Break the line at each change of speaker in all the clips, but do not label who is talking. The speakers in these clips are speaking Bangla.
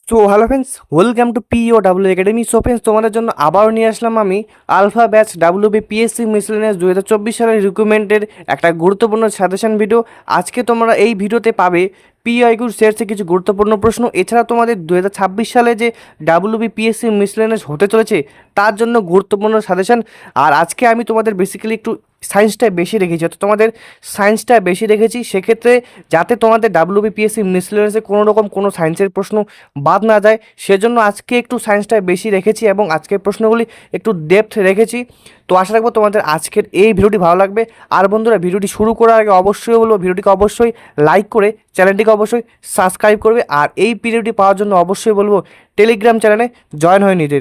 So hello friends, welcome to POW academy. So friends, তোমাদের জন্য আবারও নিয়ে আসলাম আমি আলফা ব্যাচ WBPSC মিসলেনিয়াস 2024 সালের রিক্রুটমেন্টের একটা গুরুত্বপূর্ণ সাজেশন ভিডিও। আজকে তোমরা এই ভিডিওতে পাবে PIQ সেটসে কিছু গুরুত্বপূর্ণ প্রশ্ন, এছাড়া তোমাদের 2026 সালে যে WBPSC মিসলেনিয়াস হতে চলেছে তার জন্য গুরুত্বপূর্ণ সাজেশন। আর আজকে আমি তোমাদের বেসিক্যালি একটু সায়েন্সটাই বেশি রেখেছি, অর্থাৎ তোমাদের সায়েন্সটা বেশি রেখেছি, সেক্ষেত্রে যাতে তোমাদের WBPSC মিসলেনিয়াসে কোনো রকম কোনো সায়েন্সের প্রশ্ন বাদ না যায়, সেজন্য আজকে একটু সায়েন্সটা বেশি রেখেছি এবং আজকের প্রশ্নগুলি একটু ডেপথ রেখেছি। তো আশা রাখবো তোমাদের আজকের এই ভিডিওটি ভালো লাগবে। আর বন্ধুরা, ভিডিওটি শুরু করার আগে অবশ্যই বলবো ভিডিওটিকে অবশ্যই লাইক করে চ্যানেলটিকে অবশ্যই সাবস্ক্রাইব করবে। আর এই ভিডিওটি পাওয়ার জন্য অবশ্যই বলবো টেলিগ্রাম চ্যানেলে জয়েন হয়ে নিতে।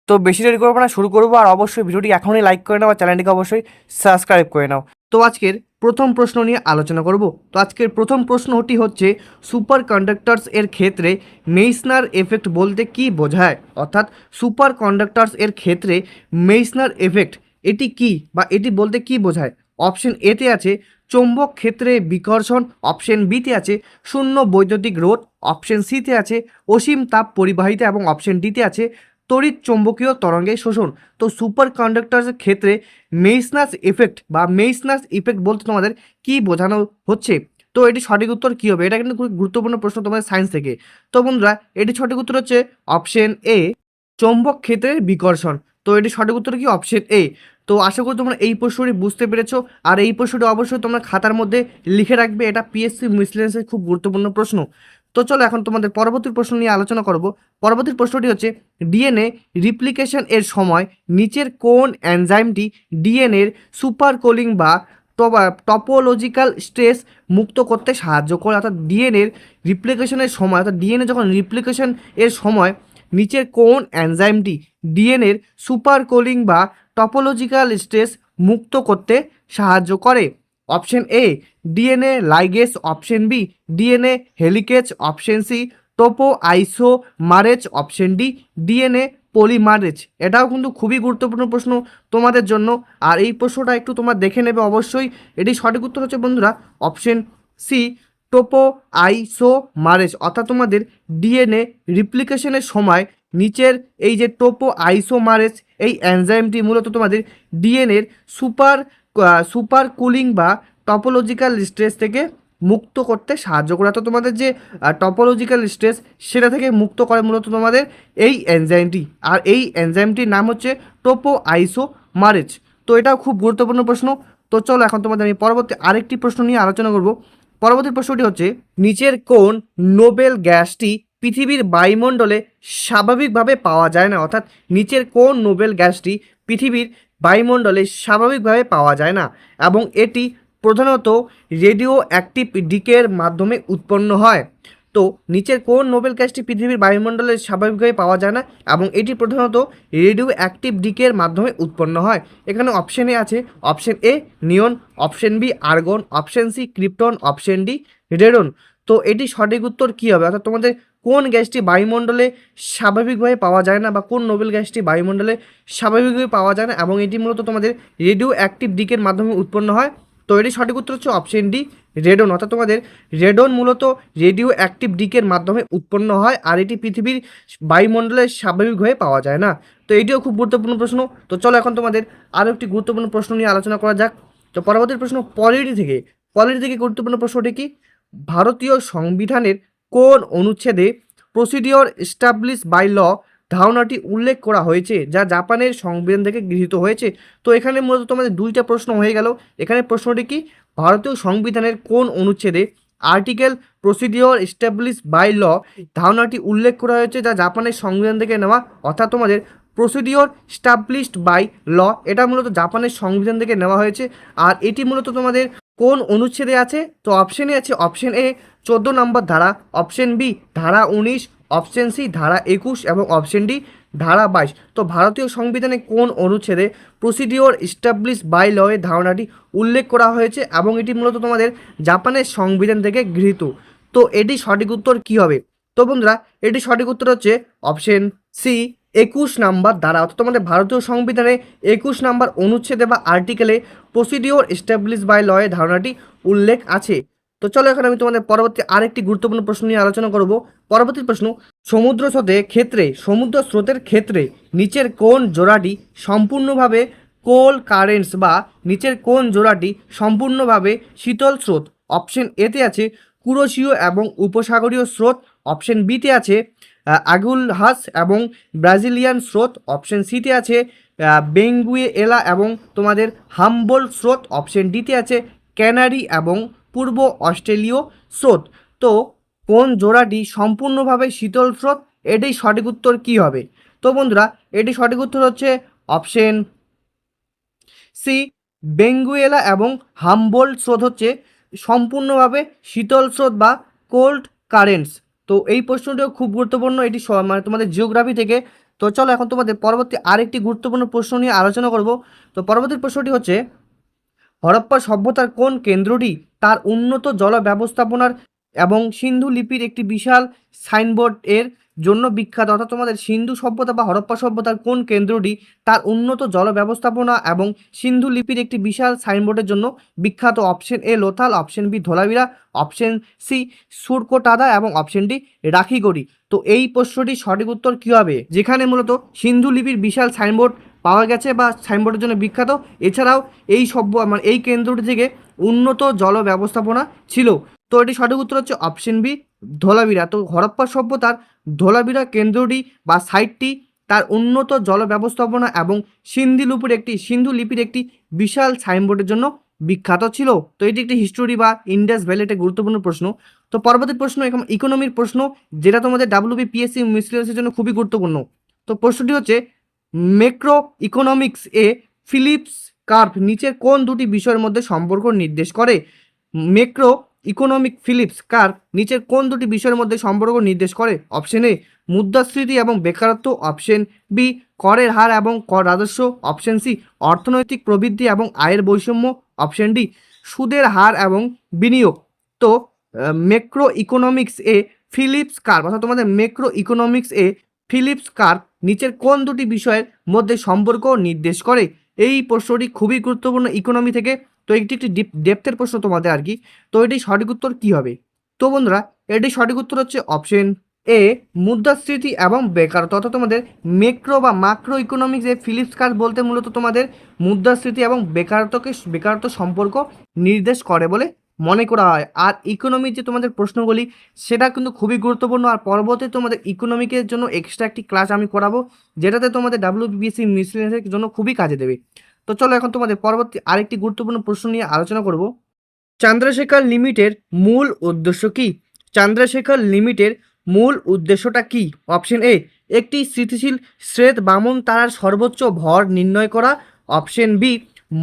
তো বেশি দেরি করবো না, শুরু করবো। আর অবশ্যই ভিডিওটি এখনই লাইক করে নাও আর চ্যানেলটিকে অবশ্যই সাবস্ক্রাইব করে নাও। তো আজকের প্রথম প্রশ্ন নিয়ে আলোচনা করব। তো আজকের প্রথম প্রশ্নটি হচ্ছে, সুপার কন্ডাক্টার্স এর ক্ষেত্রে মেইসনার এফেক্ট বলতে কি বোঝায়? অর্থাৎ সুপার কন্ডাক্টার্স এর ক্ষেত্রে মেইসনার এফেক্ট এটি কি বা এটি বলতে কি বোঝায়? অপশন এতে আছে চৌম্বক ক্ষেত্রে বিকর্ষণ, অপশন বিতে আছে শূন্য বৈদ্যুতিক রোধ, অপশন সিতে আছে অসীম তাপ পরিবাহিতা এবং অপশন ডিতে আছে তড়িৎ চৌম্বকীয় তরঙ্গের শোষণ। তো সুপার কন্ডাক্টার্সের ক্ষেত্রে মেইসনাস এফেক্ট বা মেইসনাস ইফেক্ট বলতে তোমাদের কি বোঝানো হচ্ছে? তো এটি সঠিক উত্তর কী হবে? এটা কিন্তু খুব গুরুত্বপূর্ণ প্রশ্ন তোমাদের সায়েন্স থেকে। তো বন্ধুরা, এটি সঠিক উত্তর হচ্ছে অপশন এ, চৌম্বক ক্ষেত্রের বিকর্ষণ। তো এটি সঠিক উত্তর কি? Option A. তো আশা করি তোমরা এই প্রশ্নটি বুঝতে পেরেছো। আর এই প্রশ্নটি অবশ্যই তোমরা খাতার মধ্যে লিখে রাখবে, এটা পিএসসি মিসলেনিয়াসের খুব গুরুত্বপূর্ণ প্রশ্ন। তো চলো এখন তোমাদের পরবর্তী প্রশ্ন নিয়ে আলোচনা করব। পরবর্তী প্রশ্নটি হচ্ছে, ডিএনএ রিপ্লিকেশন এর সময় নিচের কোন এনজাইমটি ডিএনএর সুপার কোলিং বা টপোলজিক্যাল স্ট্রেস মুক্ত করতে সাহায্য করে? অর্থাৎ ডিএনএর রিপ্লিকেশনের সময়, অর্থাৎ ডিএনএ যখন রিপ্লিকেশন এর সময় নিচের কোন এনজাইমটি ডিএনএর সুপার কোলিং বা টপোলজিক্যাল স্ট্রেস মুক্ত করতে সাহায্য করে? Option A DNA ligase, option B DNA helicase, option C topoisomerase, option D DNA polymerase. এটাও কিন্তু খুবই গুরুত্বপূর্ণ প্রশ্ন তোমাদের জন্য। আর এই প্রশ্নটা একটু তোমরা দেখে নেবে অবশ্যই। এটি সঠিক উত্তর হচ্ছে বন্ধুরা অপশন সি টোপো আইসোমারেজ। অর্থাৎ তোমাদের ডিএনএ রিপ্লিকেশনের সময় নিচের এই যে টোপো আইসোমারেজ এই এনজাইমটি মূলত তোমাদের ডিএনএর সুপার কুলিং বা টপোলজিক্যাল স্ট্রেস থেকে মুক্ত করতে সাহায্য করে। অর্থাৎ তোমাদের যে টপোলজিক্যাল স্ট্রেস সেটা থেকে মুক্ত করে মূলত তোমাদের এই এনজাইমটি। আর এই এনজাইমটির নাম হচ্ছে টোপো আইসোমারেজ। তো এটাও খুব গুরুত্বপূর্ণ প্রশ্ন। তো চলো এখন তোমাদের আমি পরবর্তী আরেকটি প্রশ্ন নিয়ে আলোচনা করব। পরবর্তী প্রশ্নটি হচ্ছে, নিচের কোন নোবেল গ্যাসটি পৃথিবীর বায়ুমণ্ডলে স্বাভাবিকভাবে পাওয়া যায় না? অর্থাৎ নিচের কোন নোবেল গ্যাসটি পৃথিবীর বায়ুমণ্ডলে স্বাভাবিকভাবে পাওয়া যায় না এবং এটি প্রধানত রেডিও অ্যাক্টিভ ডিকের মাধ্যমে উৎপন্ন হয়? তো নিচের কোন নোবেল গ্যাসটি পৃথিবীর বায়ুমণ্ডলে স্বাভাবিকভাবে পাওয়া যায় না এবং এটি প্রধানত রেডিও অ্যাক্টিভ ডিকের মাধ্যমে উৎপন্ন হয়? এখানে অপশানে আছে option A neon, option B argon, option C krypton, option D radon. তো এটি সঠিক উত্তর কী হবে? অর্থাৎ তোমাদের কোন গ্যাসটি বায়ুমণ্ডলে স্বাভাবিকভাবে পাওয়া যায় না বা কোন নোবেল গ্যাসটি বায়ুমণ্ডলে স্বাভাবিকভাবে পাওয়া যায় না এবং এটি মূলত তোমাদের রেডিও অ্যাক্টিভ ডিকের মাধ্যমে উৎপন্ন হয়? তো এটি সঠিক উত্তর হচ্ছে অপশন ডি রেডন। অর্থাৎ তোমাদের রেডন মূলত রেডিও অ্যাক্টিভ ডিকের মাধ্যমে উৎপন্ন হয় আর এটি পৃথিবীর বায়ুমণ্ডলে স্বাভাবিকভাবে পাওয়া যায় না। তো এটিও খুব গুরুত্বপূর্ণ প্রশ্ন। তো চলো এখন তোমাদের আরও একটি গুরুত্বপূর্ণ প্রশ্ন নিয়ে আলোচনা করা যাক। তো পরবর্তী প্রশ্ন পলিটি থেকে গুরুত্বপূর্ণ প্রশ্নটি কি? ভারতীয় সংবিধানের কোন অনুচ্ছেদে প্রসিডিওর এস্টাবলিশ বাই ল ধারণাটি উল্লেখ করা হয়েছে যা জাপানের সংবিধান থেকে গৃহীত হয়েছে? তো এখানে মূলত তোমাদের দুইটা প্রশ্ন হয়ে গেল। এখানে প্রশ্নটি কি? ভারতীয় সংবিধানের কোন অনুচ্ছেদে article procedure established by law ধারণাটি উল্লেখ করা হয়েছে যা জাপানের সংবিধান থেকে নেওয়া? অর্থাৎ তোমাদের প্রসিডিওর স্টাবলিশড বাই ল এটা মূলত জাপানের সংবিধান থেকে নেওয়া হয়েছে। আর এটি মূলত তোমাদের কোন অনুচ্ছেদে আছে? তো অপশানে আছে অপশন এ 14 নম্বর ধারা, অপশন বি ধারা 19, অপশন সি ধারা 21 এবং অপশন ডি ধারা 22। তো ভারতীয় সংবিধানে কোন অনুচ্ছেদে প্রসিডিওর এস্টাবলিশ বাই ল এর ধারণাটি উল্লেখ করা হয়েছে এবং এটি মূলত তোমাদের জাপানের সংবিধান থেকে গৃহীত? তো এটি সঠিক উত্তর কী হবে? তো বন্ধুরা, এটি সঠিক উত্তর হচ্ছে অপশন সি 21 নাম্বার ধারা। অর্থাৎ তোমাদের ভারতীয় সংবিধানে 21 নাম্বার অনুচ্ছেদে বা আর্টিকেলে প্রসিডিওর এস্টাবলিশ বাই ল এর ধারণাটি উল্লেখ আছে। তো চলো এখন আমি তোমাদের পরবর্তী আরেকটি গুরুত্বপূর্ণ প্রশ্ন নিয়ে আলোচনা করব। পরবর্তী প্রশ্ন, সমুদ্র স্রোতের ক্ষেত্রে নিচের কোন জোড়াটি সম্পূর্ণভাবে কোল কারেন্টস বা নিচের কোন জোড়াটি সম্পূর্ণভাবে শীতল স্রোত? অপশন এতে আছে কুরোশীয় এবং উপসাগরীয় স্রোত, অপশন বিতে আছে আগুলহাস এবং ব্রাজিলিয়ান স্রোত, অপশন সিতে আছে বেঙ্গুয়েলা এবং তোমাদের হাম্বোল্ট স্রোত, অপশন ডিতে আছে ক্যানারি এবং পূর্ব অস্ট্রেলীয় স্রোত। তো কোন জোড়াটি সম্পূর্ণভাবে শীতল স্রোত? এটাই সঠিক উত্তর কী হবে? তো বন্ধুরা, এটি সঠিক উত্তর হচ্ছে অপশন সি, বেঙ্গুয়েলা এবং হাম্বোল্ট স্রোত হচ্ছে সম্পূর্ণভাবে শীতল স্রোত বা কোল্ড কারেন্টস। তো এই প্রশ্নটিও খুব গুরুত্বপূর্ণ, এটি মানে তোমাদের জিওগ্রাফি থেকে। তো চলো এখন তোমাদের পরবর্তী আরেকটি গুরুত্বপূর্ণ প্রশ্ন নিয়ে আলোচনা করব। তো পরবর্তী প্রশ্নটি হচ্ছে, হরপ্পা সভ্যতার কোন কেন্দ্রটি তার উন্নত জল ব্যবস্থাপনার এবং সিন্ধু লিপির একটি বিশাল সাইনবোর্ড এর জন্য বিখ্যাত? অর্থাৎ তোমাদের সিন্ধু সভ্যতা বা হরপ্পা সভ্যতার কোন কেন্দ্রটি তার উন্নত জল ব্যবস্থাপনা এবং সিন্ধু লিপির একটি বিশাল সাইনবোর্ডের জন্য বিখ্যাত? Option A Lothal, option B Dholavira, option C Surkotada এবং অপশন ডি রাখিগড়ি। তো এই প্রশ্নটি সঠিক উত্তর কী হবে? যেখানে মূলত সিন্ধু লিপির বিশাল সাইনবোর্ড পাওয়া গেছে বা সাইনবোর্ডের জন্য বিখ্যাত, এছাড়াও এই মানে এই কেন্দ্রটি থেকে উন্নত জল ব্যবস্থাপনা ছিল। তো এটি সঠিক উত্তর হচ্ছে অপশন বি ধোলাভিরা। তো হরপ্পা সভ্যতার ধোলাভিরা কেন্দ্রটি বা সাইটটি তার উন্নত জল ব্যবস্থাপনা এবং সিন্ধু লিপির একটি বিশাল সাইনবোর্ডের জন্য বিখ্যাত ছিল। তো এটি একটি হিস্টোরি বা ইন্ডাস ভ্যালি একটা গুরুত্বপূর্ণ প্রশ্ন। তো পরবর্তী প্রশ্ন এখন ইকোনমির প্রশ্ন, যেটা তোমাদের WBPSC মিসলেনিয়াসের জন্য খুবই গুরুত্বপূর্ণ। তো প্রশ্নটি হচ্ছে, ম্যাক্রো ইকোনমিক্স এ ফিলিপস কার্ভ নিচের কোন দুটি বিষয়ের মধ্যে সম্পর্ক নির্দেশ করে? ম্যাক্রো ইকোনমিক ফিলিপস কার্ভ নিচের কোন দুটি বিষয়ের মধ্যে সম্পর্ক নির্দেশ করে? অপশন এ মুদ্রাস্ফীতি এবং বেকারত্ব, অপশন বি করের হার এবং কর রাজস্ব, অপশন সি অর্থনৈতিক প্রবৃদ্ধি এবং আয়ের বৈষম্য, অপশন ডি সুদের হার এবং বিনিয়োগ। তো ম্যাক্রো ইকোনমিক্স এ ফিলিপস কার্ভ অর্থাৎ তোমাদের ম্যাক্রো ইকোনমিক্স এ ফিলিপস কার্ভ নিচের কোন দুটি বিষয়ের মধ্যে সম্পর্ক নির্দেশ করে? এই প্রশ্নটি খুবই গুরুত্বপূর্ণ ইকোনমি থেকে। তো এটি একটি ডেপথের প্রশ্ন তোমাদের আর কি। তো এটি সঠিক উত্তর কী হবে? তো বন্ধুরা, এটি সঠিক উত্তর হচ্ছে অপশন এ মুদ্রাস্ফীতি এবং বেকারত্ব। অর্থাৎ তোমাদের মাক্রো ইকোনমিক্স এ ফিলিপস কার্ভ বলতে মূলত তোমাদের মুদ্রাস্ফীতি এবং বেকারত্ব সম্পর্ক নির্দেশ করে বলে মনে করা হয়। আর ইকোনমির যে তোমাদের প্রশ্নগুলি সেটা কিন্তু খুবই গুরুত্বপূর্ণ। আর পরবর্তী তোমাদের ইকোনমিকের জন্য এক্সট্রা একটি ক্লাস আমি করাবো, যেটাতে তোমাদের WBPSC মিসলেনিয়াসের জন্য খুবই কাজে দেবে। তো চলো এখন তোমাদের পরবর্তী আরেকটি গুরুত্বপূর্ণ প্রশ্ন নিয়ে আলোচনা করব। চন্দ্রশেখর লিমিটের মূল উদ্দেশ্য কী? চন্দ্রশেখর লিমিটের মূল উদ্দেশ্যটা কী? অপশন এ একটি স্থিতিশীল শ্বেত বামন তারার সর্বোচ্চ ভর নির্ণয় করা, অপশন বি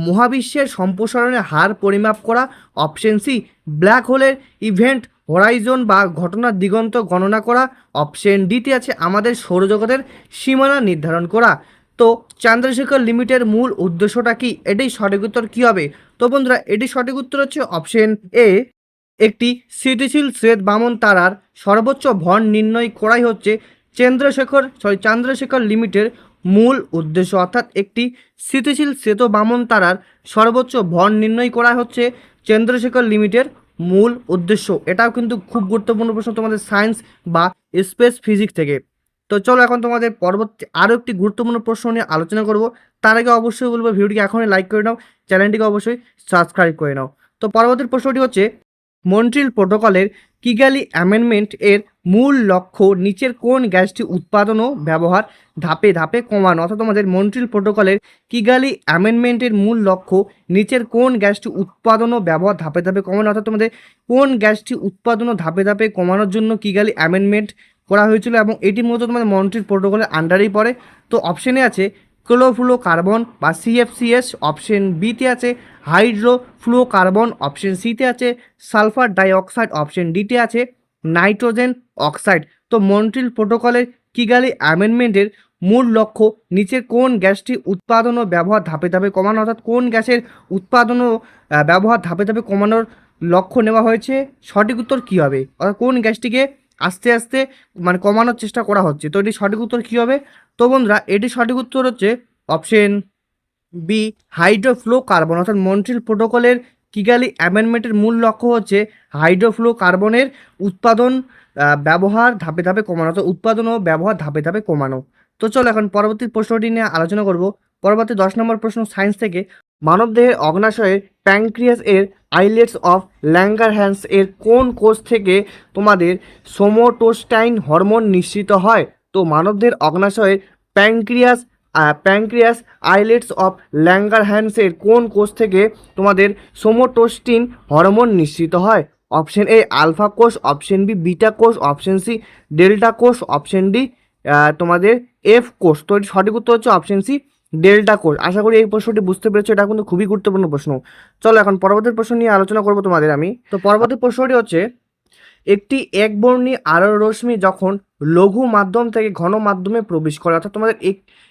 মহাবিশ্বের সম্প্রসারণের হার পরিমাপ করা, অপশন সি ব্ল্যাক হোলের ইভেন্ট হরাইজন বা ঘটনার দিগন্ত গণনা করা, অপশন ডিতে আছে আমাদের সৌরজগতের সীমানা নির্ধারণ করা। তো চন্দ্রশেখর লিমিটের মূল উদ্দেশ্যটা কি? এটাই সঠিক উত্তর কী হবে? তো বন্ধুরা, এটি সঠিক উত্তর হচ্ছে অপশন এ একটি স্থিতিশীল শ্বেত বামন তারার সর্বোচ্চ ভর নির্ণয় করাই হচ্ছে চন্দ্রশেখর লিমিটের মূল উদ্দেশ্য। অর্থাৎ একটি স্থিতিশীল শ্বেত বামন তারার সর্বোচ্চ ভর নির্ণয় করা হচ্ছে চন্দ্রশেখর লিমিটের মূল উদ্দেশ্য। এটাও কিন্তু খুব গুরুত্বপূর্ণ প্রশ্ন তোমাদের সায়েন্স বা স্পেস ফিজিক্স থেকে। তো চলো এখন তোমাদের পরবর্তী আরও একটি গুরুত্বপূর্ণ প্রশ্ন নিয়ে আলোচনা করব। তার আগে অবশ্যই বলবো ভিডিওটিকে এখনই লাইক করে নাও, চ্যানেলটিকে অবশ্যই সাবস্ক্রাইব করে নাও। তো পরবর্তী প্রশ্নটি হচ্ছে, মন্ট্রিল প্রোটোকলের কিগালি অ্যামেন্ডমেন্ট এর মূল লক্ষ্য নিচের কোন গ্যাসটি উৎপাদন ও ব্যবহার ধাপে ধাপে কমানো? অর্থাৎ তোমাদের মন্ট্রিল প্রোটোকলের কিগালি অ্যামেন্ডমেন্টের মূল লক্ষ্য নিচের কোন গ্যাসটি উৎপাদন ও ব্যবহার ধাপে ধাপে কমানো? অর্থাৎ তোমাদের কোন গ্যাসটি উৎপাদন ও ধাপে ধাপে কমানোর জন্য কিগালি অ্যামেন্ডমেন্ট করা হয়েছিল এবং এটি মূলত তোমাদের মন্ট্রিল প্রোটোকলের আন্ডারেই পড়ে। তো অপশনে আছে ক্লোরোফ্লুরোকার্বন বা CFCS, অপশন বিতে আছে হাইড্রোফ্লুরোকার্বন, অপশন সিতে আছে সালফার ডাইঅক্সাইড, অপশন ডিতে আছে নাইট্রোজেন অক্সাইড। তো মন্ট্রিল প্রোটোকলের কিগালি অ্যামেন্ডমেন্টের মূল লক্ষ্য নিচের কোন গ্যাসটি উৎপাদন ও ব্যবহার ধাপে ধাপে কমানো? অর্থাৎ কোন গ্যাসের উৎপাদন ও ব্যবহার ধাপে ধাপে কমানোর লক্ষ্য নেওয়া হয়েছে? সঠিক উত্তর কী হবে? অর্থাৎ কোন গ্যাসটিকে আস্তে আস্তে মানে কমানোর চেষ্টা করা হচ্ছে? তো এটি সঠিক উত্তর কী হবে? তো বন্ধুরা, এটি সঠিক উত্তর হচ্ছে অপশন বি হাইড্রোফ্লুরোকার্বন। অর্থাৎ মন্ট্রিল প্রোটোকলের কিগালি অ্যামেন্ডমেন্টের মূল লক্ষ্য হচ্ছে হাইড্রোফ্লোরোকার্বনের উৎপাদন ব্যবহার ধাপে ধাপে কমানো, তো উৎপাদন ও ব্যবহার ধাপে ধাপে কমানো। তো চলো এখন পরবর্তী প্রশ্নটি নিয়ে আলোচনা করব। পরবর্তী 10 নম্বর প্রশ্ন সায়েন্স থেকে, মানবদেহের অগ্নাশয়ের প্যানক্রিয়াস এর আইলেটস অফ ল্যাঙ্গারহ্যান্স এর কোন কোষ থেকে তোমাদের সোমাটোস্টাইন হরমোন নিঃসৃত হয়? তো মানবদেহের অগ্নাশয়ের প্যানক্রিয়াস প্যানক্রিয়াস আইলেটস অফ ল্যাঙ্গারহ্যান্সের কোন কোষ থেকে তোমাদের সোমাটোস্টিন হরমোন নিঃসৃত হয়? অপশন এ আলফা কোষ, অপশন বি বিটা কোষ, অপশন সি ডেল্টা কোষ, অপশন ডি তোমাদের এফ কোষ। তো এটি সঠিক উত্তর হচ্ছে অপশন সি ডেল্টা কোষ। আশা করি এই প্রশ্নটি বুঝতে পেরেছো, এটা কিন্তু খুবই গুরুত্বপূর্ণ প্রশ্ন। চলো এখন পরবর্তী প্রশ্ন নিয়ে আলোচনা করবো তোমাদের আমি। তো পরবর্তী প্রশ্নটি হচ্ছে, একটি একবর্ণী আলোর রশ্মি যখন লঘু মাধ্যম থেকে ঘন মাধ্যমে প্রবেশ করে, অর্থাৎ তোমাদের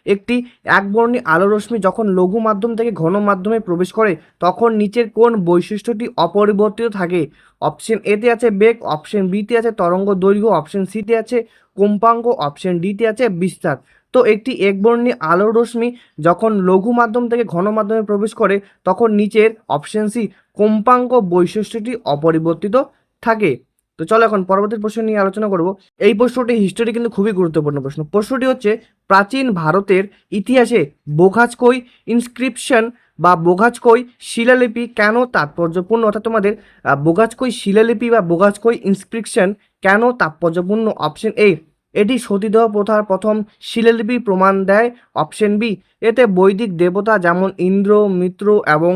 একটি একবর্ণী আলো রশ্মি যখন লঘু মাধ্যম থেকে ঘন মাধ্যমে প্রবেশ করে তখন নিচের কোন বৈশিষ্ট্যটি অপরিবর্তিত থাকে? অপশন এতে আছে বেগ, অপশন বিতে আছে তরঙ্গ দৈর্ঘ্য, অপশন সিতে আছে কম্পাঙ্ক, অপশন ডিতে আছে বিস্তার। তো একটি একবর্ণী আলোর রশ্মি যখন লঘু মাধ্যম থেকে ঘন মাধ্যমে প্রবেশ করে তখন নিচের অপশন সি কম্পাঙ্ক বৈশিষ্ট্যটি অপরিবর্তিত থাকে। তো চলো এখন পরবর্তী প্রশ্ন নিয়ে আলোচনা করব। এই প্রশ্নটি হিস্টোরি কিন্তু খুবই গুরুত্বপূর্ণ প্রশ্ন। প্রশ্নটি হচ্ছে, প্রাচীন ভারতের ইতিহাসে বোঘাজকই ইনস্ক্রিপশন বা বোঘাজকই শিলালিপি কেন তাৎপর্যপূর্ণ? অর্থাৎ তোমাদের বোঘাজকই শিলালিপি বা বোঘাজকই ইনস্ক্রিপশন কেন তাৎপর্যপূর্ণ? অপশন এ এটি সতীদাহ প্রথার প্রথম শিলালিপি প্রমাণ দেয়, অপশন বি এতে বৈদিক দেবতা যেমন ইন্দ্র, মিত্র এবং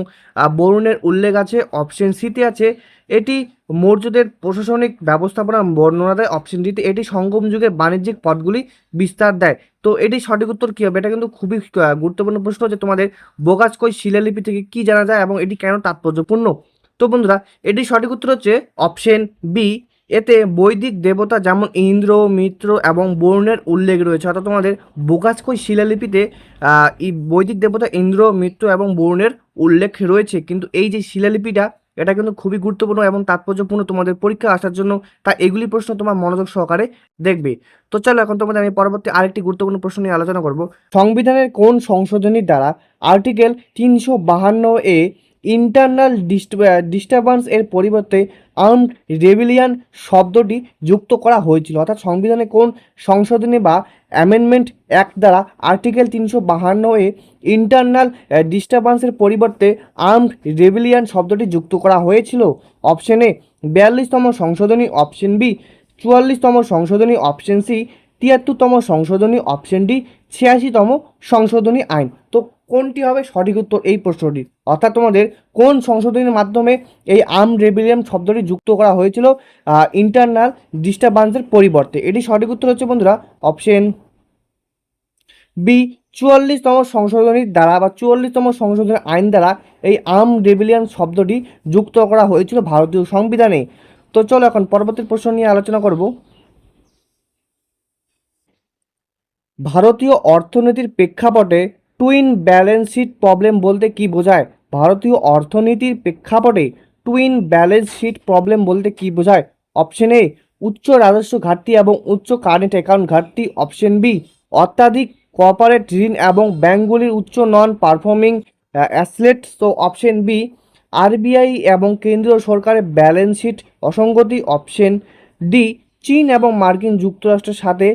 বরুণের উল্লেখ আছে, অপশন সিতে আছে এটি মৌর্যদের প্রশাসনিক ব্যবস্থাপনার বর্ণনা দেয়, অপশন ডিতে এটি সঙ্গম যুগের বাণিজ্যিক পথগুলি বিস্তার দেয়। তো এটি সঠিক উত্তর কী হবে? এটা কিন্তু খুবই গুরুত্বপূর্ণ প্রশ্ন যে তোমাদের বোগাজকই শিলালিপি থেকে কী জানা যায় এবং এটি কেন তাৎপর্যপূর্ণ। তো বন্ধুরা, এটি সঠিক উত্তর হচ্ছে অপশন বি, এতে বৈদিক দেবতা যেমন ইন্দ্র, মিত্র এবং বরুণের উল্লেখ রয়েছে। অর্থাৎ তোমাদের বোগাজকই শিলালিপিতে এই বৈদিক দেবতা ইন্দ্র, মিত্র এবং বরুণের উল্লেখ রয়েছে। কিন্তু এই যে শিলালিপিটা, এটা কিন্তু খুবই গুরুত্বপূর্ণ এবং তাৎপর্যপূর্ণ তোমাদের পরীক্ষা আসার জন্য, তা এগুলি প্রশ্ন তোমার মনোযোগ সহকারে দেখবে। তো চলো এখন তোমাদের আমি পরবর্তী আরেকটি গুরুত্বপূর্ণ প্রশ্ন নিয়ে আলোচনা করব। সংবিধানের কোন সংশোধনীর দ্বারা আর্টিকেল 352 এ ইন্টারনাল ডিস্টারবেন্স এর পরিবর্তে আর্মড রেবিলিয়ান শব্দটি যুক্ত করা হয়েছিল? অর্থাৎ সংবিধানে কোন সংশোধনী বা অ্যামেন্ডমেন্ট অ্যাক্ট দ্বারা আর্টিকেল 352 এ ইন্টারনাল ডিস্টারবেন্সের পরিবর্তে আর্মড রেবিলিয়ান শব্দটি যুক্ত করা হয়েছিল? অপশন এ 42তম সংশোধনী, অপশন বি 44তম সংশোধনী, অপশন সি 73তম সংশোধনী, অপশন ডি 86তম সংশোধনী আইন। তো কোনটি হবে সঠিক উত্তর এই প্রশ্নটি? অর্থাৎ তোমাদের কোন সংশোধনীর মাধ্যমে এই আর্মড রেবিলিয়ান শব্দটি যুক্ত করা হয়েছিল ইন্টারনাল ডিস্টারবেন্সের পরিবর্তে? এটি সঠিক উত্তর হচ্ছে বন্ধুরা অপশন বি 44তম সংশোধনীর দ্বারা বা 44তম সংশোধনী আইন দ্বারা এই আর্মড রেবিলিয়ান শব্দটি যুক্ত করা হয়েছিল ভারতীয় সংবিধানে। তো চলো এখন পরবর্তী প্রশ্ন নিয়ে আলোচনা করব। ভারতীয় অর্থনীতির প্রেক্ষাপটে টুইন ব্যালেন্স শিট প্রবলেম বলতে কি বোঝায়? ভারতীয় অর্থনীতির প্রেক্ষাপটে টুইন ব্যালেন্স শিট প্রবলেম বলতে কি বোঝায়? অপশন এ উচ্চ রাজস্ব ঘাটতি এবং উচ্চ কারেন্ট অ্যাকাউন্ট ঘাটতি, অপশন বি অত্যাধিক কর্পোরেট ঋণ এবং ব্যাঙ্কগুলির উচ্চ নন পারফর্মিং অ্যাসেট, তো অপশন বি আরবিআই এবং কেন্দ্রীয় সরকারের ব্যালেন্স শিট অসঙ্গতি, অপশন ডি চীন এবং মার্কিন যুক্তরাষ্ট্রের সাথে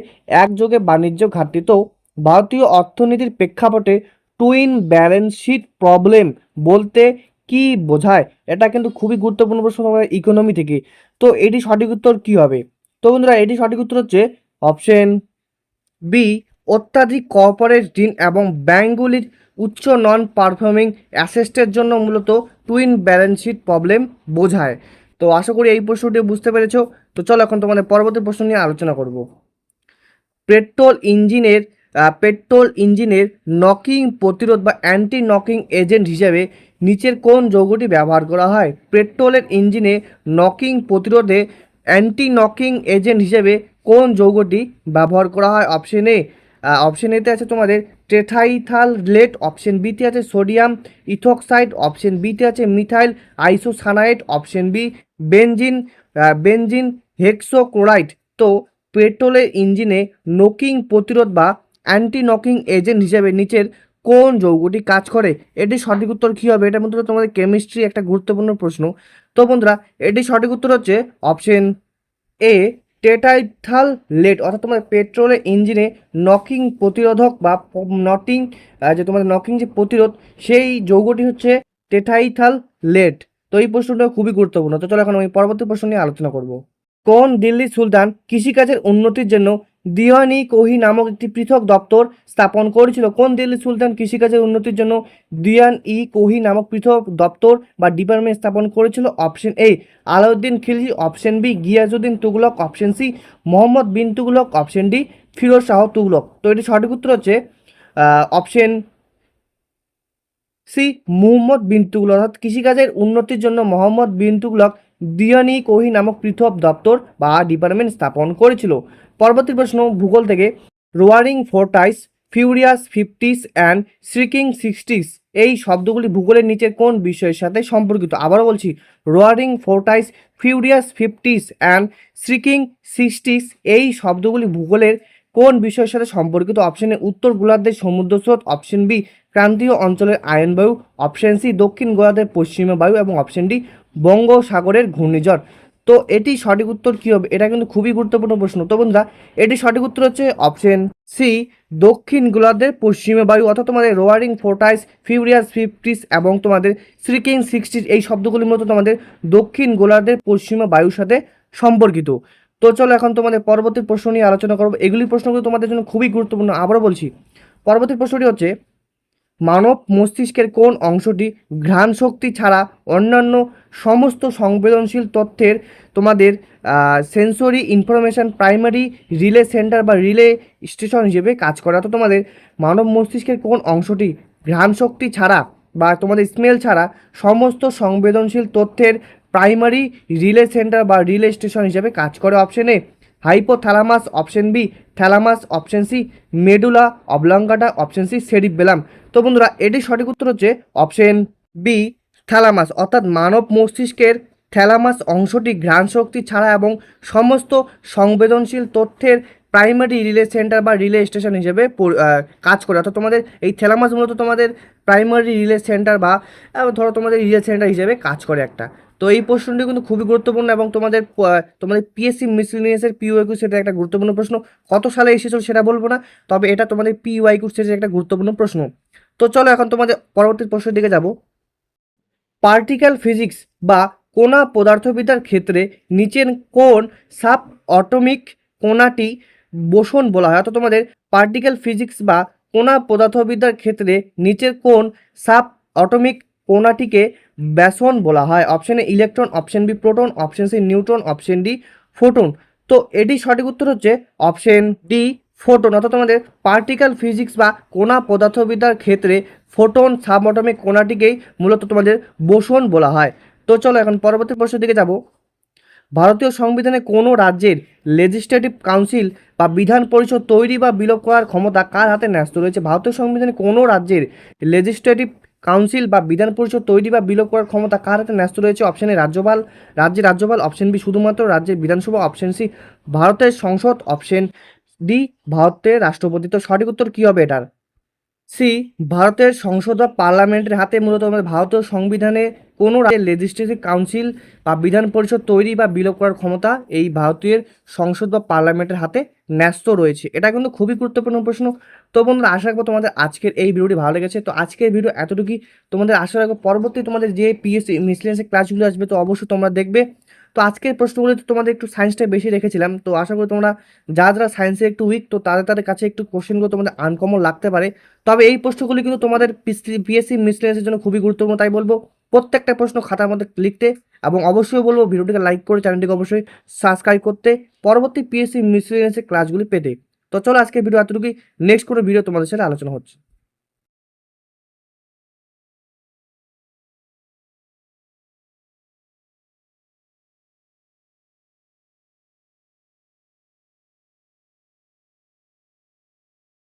একযোগে বাণিজ্য ঘাটতি। তো ভারতীয় অর্থনীতির প্রেক্ষাপটে টুইন ব্যালেন্স শিট প্রবলেম বলতে কি বোঝায়? এটা কিন্তু খুবই গুরুত্বপূর্ণ প্রশ্ন আমাদের ইকোনমি থেকে। তো এটি সঠিক উত্তর কি হবে? তো বন্ধুরা, এটি সঠিক উত্তর হচ্ছে অপশন বি অত্যাধিক কর্পোরেট ঋণ এবং ব্যাঙ্কগুলির উচ্চ নন পারফর্মিং অ্যাসেটের জন্য মূলত টুইন ব্যালেন্স শিট প্রবলেম বোঝায়। তো আশা করি এই প্রশ্নটি বুঝতে পেরেছো। তো চলো এখন তোমাদের পরবর্তী প্রশ্ন নিয়ে আলোচনা করব। পেট্রোল ইঞ্জিনের নকিং প্রতিরোধ বা অ্যান্টি নকিং এজেন্ট হিসেবে নিচের কোন যৌগটি ব্যবহার করা হয়? পেট্রোলের ইঞ্জিনে নকিং প্রতিরোধে অ্যান্টি নকিং এজেন্ট হিসেবে কোন যৌগটি ব্যবহার করা হয়? অপশন এতে আছে তোমাদের টেট্রাইথালডেট, অপশন বিতে আছে সোডিয়াম ইথক্সাইড, অপশন বিতে আছে methyl isocyanide, option B benzene hexachloride. তো পেট্রোলের ইঞ্জিনে নকিং প্রতিরোধ বা অ্যান্টি নকিং এজেন্ট হিসেবে নিচের কোন যৌগটি কাজ করে? এটি সঠিক উত্তর কী হবে? এটার মধ্যে তোমাদের কেমিস্ট্রি একটা গুরুত্বপূর্ণ প্রশ্ন। তো বন্ধুরা, এটি সঠিক উত্তর হচ্ছে অপশন এ, টেট্রাইথাল লেড, অর্থাৎ তোমাদের পেট্রোলের ইঞ্জিনে নকিং প্রতিরোধক বা নটিং, যে তোমাদের নকিং যে প্রতিরোধ, সেই যৌগটি হচ্ছে টেট্রাইথাল লেড। তো এই প্রশ্নটা খুবই গুরুত্বপূর্ণ। তো চলো এখন আমি পরবর্তী প্রশ্ন নিয়ে আলোচনা করব। কোন দিল্লি সুলতান কৃষিকাজের উন্নতির জন্য দিওয়ানি কোহি নামক একটি পৃথক দপ্তর স্থাপন করেছিল? কোন দিল্লি সুলতান কৃষিকাজের উন্নতির জন্য দিওয়ান-ই কোহি নামক পৃথক দপ্তর বা ডিপার্টমেন্ট স্থাপন করেছিল? Option A, Alauddin Khilji, option B, Ghiyasuddin Tughlaq, option C, Mohammad bin Tughlaq, option D, Firoz Shah Tughlaq. তো এটি সঠিক উত্তর হচ্ছে অপশন সি, মুহম্মদ বিন তুগলক। অর্থাৎ কৃষিকাজের উন্নতির জন্য মোহাম্মদ বিন তুগলক দিওয়ানি কোহি নামক পৃথক দপ্তর বা ডিপার্টমেন্ট স্থাপন করেছিল। পরবর্তী প্রশ্ন ভূগোল থেকে, roaring forties, furious fifties and shrieking sixties এই শব্দগুলি ভূগোলের নিচের কোন বিষয়ের সাথে সম্পর্কিত? আবারও বলছি, roaring forties, furious fifties and shrieking sixties এই শব্দগুলি ভূগোলের কোন বিষয়ের সাথে সম্পর্কিত? অপশন এ, উত্তর গোলার্ধের সমুদ্র স্রোত, অপশন বি, ক্রান্তীয় অঞ্চলের আয়ন বায়ু, অপশন সি, দক্ষিণ গোলার্ধের পশ্চিমা বায়ু এবং অপশন ডি, বঙ্গোসাগরের ঘূর্ণিঝড়। তো এটি সঠিক উত্তর কী হবে? এটা কিন্তু খুবই গুরুত্বপূর্ণ প্রশ্ন। তো বন্ধুরা, এটি সঠিক উত্তর হচ্ছে অপশন সি, দক্ষিণ গোলার্ধের পশ্চিমা বায়ু। অর্থাৎ তোমাদের রোয়ারিং ফোর্টাইস, ফিউরিয়াস ফিফটিস এবং তোমাদের শ্রিকিং সিক্সটিস এই শব্দগুলি মূলত তোমাদের দক্ষিণ গোলার্ধের পশ্চিমা বায়ুর সাথে সম্পর্কিত। তো চলো এখন তোমাদের পরবর্তী প্রশ্ন নিয়ে আলোচনা করবো। এগুলি প্রশ্নগুলো তোমাদের জন্য খুবই গুরুত্বপূর্ণ। আবারও বলছি, পরবর্তী প্রশ্নটি হচ্ছে, মানব মস্তিষ্কের কোন অংশটি ঘ্রাণ শক্তি ছাড়া অন্যান্য সমস্ত সংবেদনশীল তথ্যের তোমাদের sensory information primary relay centre বা রিলে স্টেশন হিসেবে কাজ করে? অর্থাৎ তোমাদের মানব মস্তিষ্কের কোন অংশটি ঘ্রাণ শক্তি ছাড়া বা তোমাদের স্মেল ছাড়া সমস্ত সংবেদনশীল তথ্যের প্রাইমারি রিলে সেন্টার বা রিলে স্টেশন হিসেবে কাজ করে? Option A, hypothalamus, option B, thalamus, option C, medulla oblongata, option C, cerebellum. তো বন্ধুরা, এটি সঠিক উত্তর হচ্ছে অপশন বি, থ্যালামাস। অর্থাৎ মানব মস্তিষ্কের থ্যালামাস অংশটি ঘ্রাণ শক্তি ছাড়া এবং সমস্ত সংবেদনশীল তথ্যের প্রাইমারি রিলে সেন্টার বা রিলে স্টেশন হিসেবে কাজ করে। অর্থাৎ তোমাদের এই থ্যালামাস মূলত তোমাদের প্রাইমারি রিলে সেন্টার বা ধরো তোমাদের রিলে সেন্টার হিসেবে কাজ করে একটা। তো এই প্রশ্নটি কিন্তু খুবই গুরুত্বপূর্ণ এবং তোমাদের পিএসসি মিসলিনিয়াসের পিওয়াইকিউ সেটা একটা গুরুত্বপূর্ণ প্রশ্ন। কত সালে এসেছিল সেটা বলবো না, তবে এটা তোমাদের পিওয়াইকিউ সেটের একটা গুরুত্বপূর্ণ প্রশ্ন। তো চলো এখন তোমাদের পরবর্তী প্রশ্নের দিকে যাব। পার্টিকেল ফিজিক্স বা কণা পদার্থবিদ্যার ক্ষেত্রে নিচের কোন সাব অটমিক কণাটি বোসন বলা হয়? অর্থাৎ তোমাদের পার্টিকেল ফিজিক্স বা কণা পদার্থবিদ্যার ক্ষেত্রে নিচের কোন সাব অটমিক কণাটিকে ব্যাসন বলা হয়? Option A, electron, option B, proton, option C, neutron, option D, photon. তো এটি সঠিক উত্তর হচ্ছে অপশন ডি, ফোটন। অর্থাৎ তোমাদের পার্টিকেল ফিজিক্স বা কণা পদার্থবিদ্যার ক্ষেত্রে ফোটন সাব অটমিক কণাটিকেই মূলত তোমাদের বোসন বলা হয়। তো চলো এখন পরবর্তী প্রশ্নের দিকে যাব। ভারতীয় সংবিধানে কোনো রাজ্যের লেজিসলেটিভ কাউন্সিল বা বিধান পরিষদ তৈরি বা বিলোপ করার ক্ষমতা কার হাতে ন্যস্ত রয়েছে? ভারতীয় সংবিধানে কোনো রাজ্যের লেজিসলেটিভ কাউন্সিল বা বিধান পরিষদ তৈরি বা বিলোপ করার ক্ষমতা কার হাতে ন্যস্ত রয়েছে? অপশন এ, রাজ্যের রাজ্যপাল, অপশন বি, শুধুমাত্র রাজ্যের বিধানসভা, অপশন সি, ভারতের সংসদ, অপশন ডি, ভারতের রাষ্ট্রপতি। তো সঠিক উত্তর কী হবে এটার? সি, ভারতের সংসদ বা পার্লামেন্টের হাতে মূলত আমাদের ভারতীয় সংবিধানে কোনো রাজ্যের লেজিসলেটিভ কাউন্সিল বা বিধান পরিষদ তৈরি বা বিলোপ করার ক্ষমতা এই ভারতীয় সংসদ বা পার্লামেন্টের হাতে ন্যস্ত রয়েছে। এটা কিন্তু খুবই গুরুত্বপূর্ণ প্রশ্ন। তো বন্ধুরা, আশা রাখবো তোমাদের আজকের এই ভিডিওটি ভালো লেগেছে। তো আজকের ভিডিও এতটুকুই। তোমাদের আশা রাখবো পরবর্তী তোমাদের যে পিএসসি মিসলেনিয়াসের ক্লাসগুলো আসবে তো অবশ্যই তোমরা দেখবে। তো আজকের প্রশ্নগুলিতে তোমাদের একটু সায়েন্সটা বেশি রেখেছিলাম। তো আশা করি তোমরা যারা সায়েন্সে একটু উইক, তো তাদের কাছে একটু কোশ্চেনগুলো তোমাদের আনকমন লাগতে পারে। তবে এই প্রশ্নগুলি কিন্তু তোমাদের পিএসসি মিসলেনিয়াসের জন্য খুবই গুরুত্বপূর্ণ। তাই বলবো প্রত্যেকটা প্রশ্ন খাতার মধ্যে লিখতে, এবং অবশ্যই বলবো ভিডিওটিকে লাইক করে চ্যানেলটিকে অবশ্যই সাবস্ক্রাইব করতে পরবর্তী পিএসসি মিসলেনিয়াসের ক্লাসগুলি পেতে। তো চলো আজকের ভিডিও এতটুকুই। নেক্সট কোনো ভিডিও তোমাদের সাথে আলোচনা হচ্ছে।